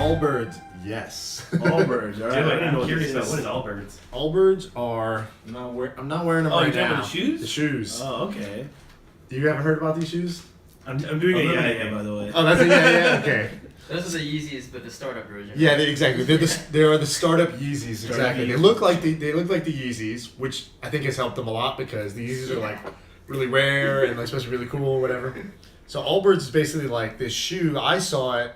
Allbirds, yes. Allbirds, all right. Dude, I don't know I'm curious about this what is Allbirds? Allbirds are. I'm not wearing them Oh, right you're talking now. about the shoes? The shoes. Oh, okay. You haven't heard about these shoes? I'm doing Oh, a yeah, by the way. Oh, that's yeah, okay. Those are the Yeezys, but the startup version. Yeah, exactly. They are the startup Yeezys. Startup Exactly. They Yeezys. look like the Yeezys, which I think has helped them a lot because the Yeezys are like really rare and like supposed to be really cool or whatever. So Allbirds is basically like this shoe. I saw it.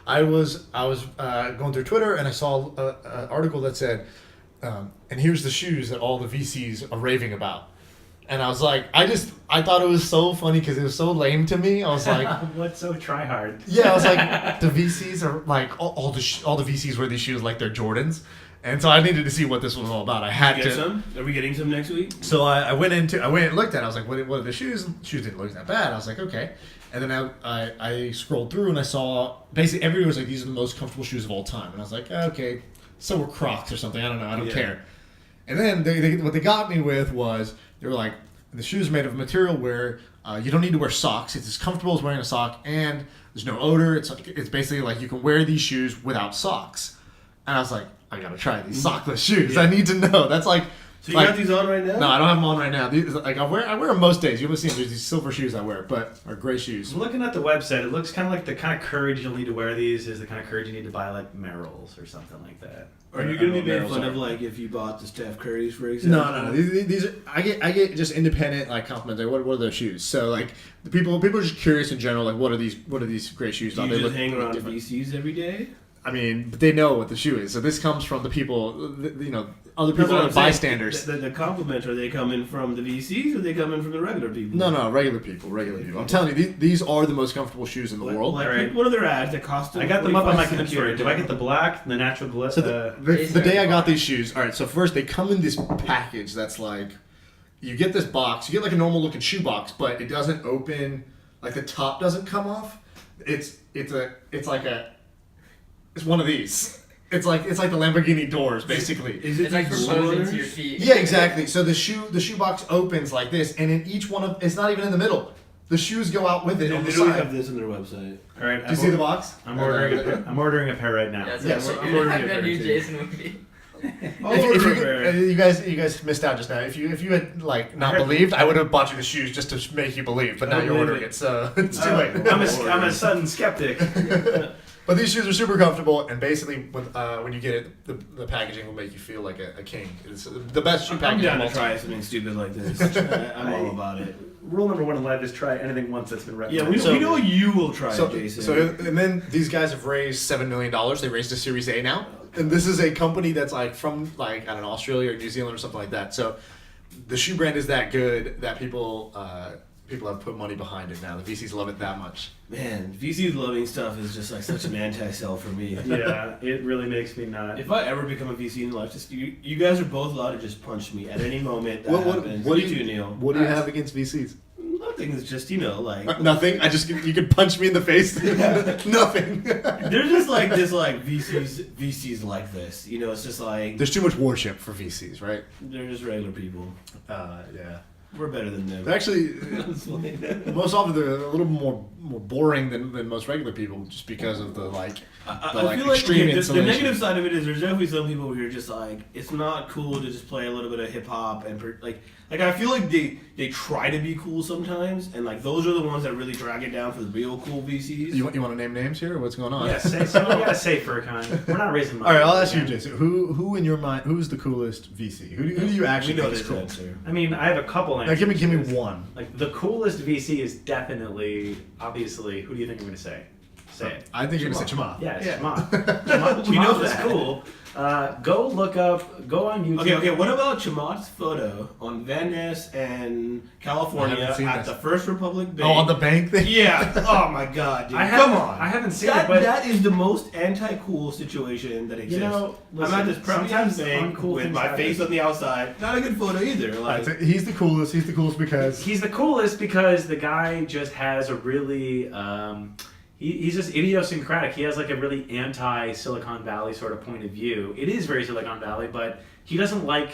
I was going through Twitter and I saw an article that said, and here's the shoes that all the VCs are raving about. And I was like, I thought it was so funny because it was so lame to me. I was like, What's so try hard? yeah, I was like, the VCs are like all the VCs wear these shoes like they're Jordans, and so I needed to see what this was all about. I had Get to. some? Are we getting some next week? So I went and looked at it. I was like, what are the shoes? Shoes didn't look that bad. I was like, okay. And then I scrolled through and I saw basically everyone was like, these are the most comfortable shoes of all time. And I was like, okay, so were Crocs or something. I don't know. I don't Yeah. care. And then what they got me with was they were like, the shoes are made of a material where you don't need to wear socks. It's as comfortable as wearing a sock, and there's no odor. It's basically like you can wear these shoes without socks. And I was like, I gotta try these sockless shoes. Yeah. I need to know. That's like. So you like, got these on right now? no, I don't have them on right now. These, like I wear them most days. You'll see them. There's these silver shoes I wear, or gray shoes. I'm looking at the website. It looks kind of like the kind of courage you'll need to wear these is the kind of courage you need to buy like Merrell's or something like that. Are you I going don't to know be made what fun Merrell's of are. like if you bought the Steph Curry's, for example? No. These are, I get just independent like compliments. Like, what are those shoes? So like the people are just curious in general. Like what are these great shoes? Do you They just look hang around different. VCs every day? I mean, but they know what the shoe is. So this comes from the people. Other people That's what are I'm saying. bystanders. The compliments, are they coming from the VCs or are they coming from the regular people? No, regular people. I'm telling you, these are the most comfortable shoes in the world. Like, Alright. pick one of their ads that cost them I got them up on my 45 cents computer. right Do I now. get the black, the natural glitter? So the day I got these shoes, all right. So first they come in this package that's like, you get this box, you get like a normal looking shoe box, but it doesn't open, like the top doesn't come off. It's one of these. It's like the Lamborghini doors, basically. Is it It's like these proposing rollers? to your feet. Yeah, exactly. So the shoe box opens like this, and in each one of it's not even in the middle. The shoes go out with it They on the literally side. have this on their website. All right. Do you see the box? I'm ordering a pair right now. Yeah, it's Yeah, like so what I'm your ordering it new too. Jason would be. You guys missed out just now. If you had like not believed, I would have bought you the shoes just to make you believe. But now I you're believe ordering it. it, so it's too late. I'm a sudden skeptic. But these shoes are super comfortable, and basically, when you get it, the packaging will make you feel like a king. It's the best shoe I'm packaging. down of to all time. try something stupid like this. I'm all about it. Rule number one in life is try anything once that's been Yeah, recommended. we know you will try So, it, Jason. and then these guys have raised $7 million. They raised a Series A now, and this is a company that's like from like I don't know, Australia or New Zealand or something like that. So the shoe brand is that good that people have put money behind it now. The VCs love it that much. Man, VC loving stuff is just like such an anti-sell for me. Yeah, it really makes me not. If I ever become a VC in life, just you guys are both allowed to just punch me at any moment that happens. What do You you too, Neil. What do you have against VCs? Nothing. It's just like Nothing. You could punch me in the face. Nothing. they're just like this. Like VCs like this. You know, it's just like There's too much worship for VCs, right? they're just regular people. Yeah. We're better than them. They're actually, Honestly. most often they're a little more boring than most regular people, just because of the like. I feel like extreme the insulation. negative side of it is there's definitely some people who are just like it's not cool to just play a little bit of hip hop and like I feel like they try to be cool sometimes and like those are the ones that really drag it down for the real cool VCs. You want to name names here, or what's going on? Yeah, someone gotta say Furkan. We're not raising money. All right, I'll ask you, Jason. Who in your mind? Who's the coolest VC? Who do you We actually know think is this cool? answer. I mean, I have a couple Now, answers. give me to this. one. Like the coolest VC is definitely, obviously. Who do you think I'm gonna say? Say it. I think you're gonna say Chamath. Yeah, it's Chamath. We know Chamath is that. cool. Go on YouTube. Okay. What about Chamath's photo on Van Ness and California I haven't seen at this. the First Republic Bank? Oh, on the bank thing. Yeah. Oh my God, dude. I Come on. I haven't seen That, it, but that is the most anti-cool situation that exists. you know, I'm at this listen, sometimes sometimes bank uncool with things my happen. face on the outside. Not a good photo either. Like, He's the coolest. He's the coolest because He's the coolest because the guy just has a really he's just idiosyncratic. He has like a really anti-Silicon Valley sort of point of view. It is very Silicon Valley, but he doesn't like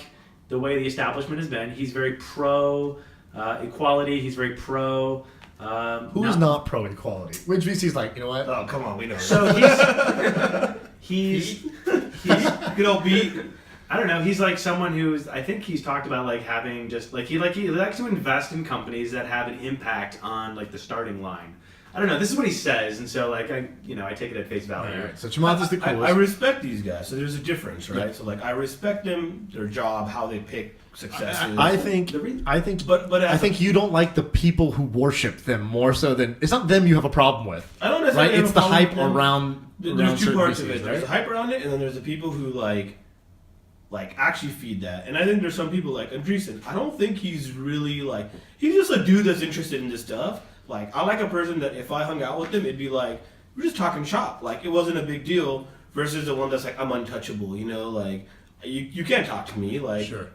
the way the establishment has been. He's very pro equality. He's very pro Who's not pro equality? Which VC's like, you know what? Oh, come on, we know. So he's Good old beat. I don't know. He's like someone who's. I think he's talked about like having just like he likes to invest in companies that have an impact on like the starting line. I don't know. This is what he says, and so like I take it at face value. All right. So Chamath is the I coolest. respect these guys, so there's a difference, right? Yeah. So like I respect them, their job, how they pick successes. I think but I think you don't like the people who worship them more so than it's not them you have a problem with. I don't necessarily Right? have It's a the problem hype with them. around There's two certain parts of VCs, it. There's the right? hype around it, and then there's the people who like actually feed that. And I think there's some people like Andreessen. I don't think he's really like he's just a dude that's interested in this stuff. Like I like a person that if I hung out with him, it'd be like we're just talking shop. Like it wasn't a big deal. Versus the one that's like I'm untouchable. You know, like you can't talk to me. Like Sure.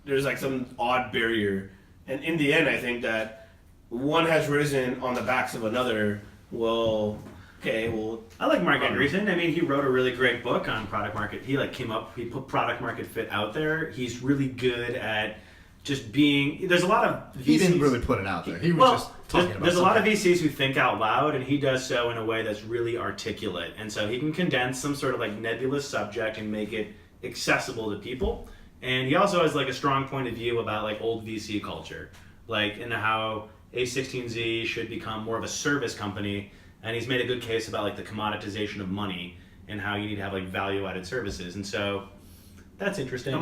There's like some odd barrier. And in the end, I think that one has risen on the backs of another. Well, okay, well. I like Mark Andreessen. I mean, he wrote a really great book on product market. He put product market fit out there. He's really good at just being. There's a lot of VCs. He didn't really put it out there. He was just talking about there's a lot of something. VCs who think out loud, and he does so in a way that's really articulate. And so he can condense some sort of like nebulous subject and make it accessible to people. And he also has like a strong point of view about like old VC culture, like and how A16Z should become more of a service company. And he's made a good case about like the commoditization of money and how you need to have like value-added services. And so that's interesting.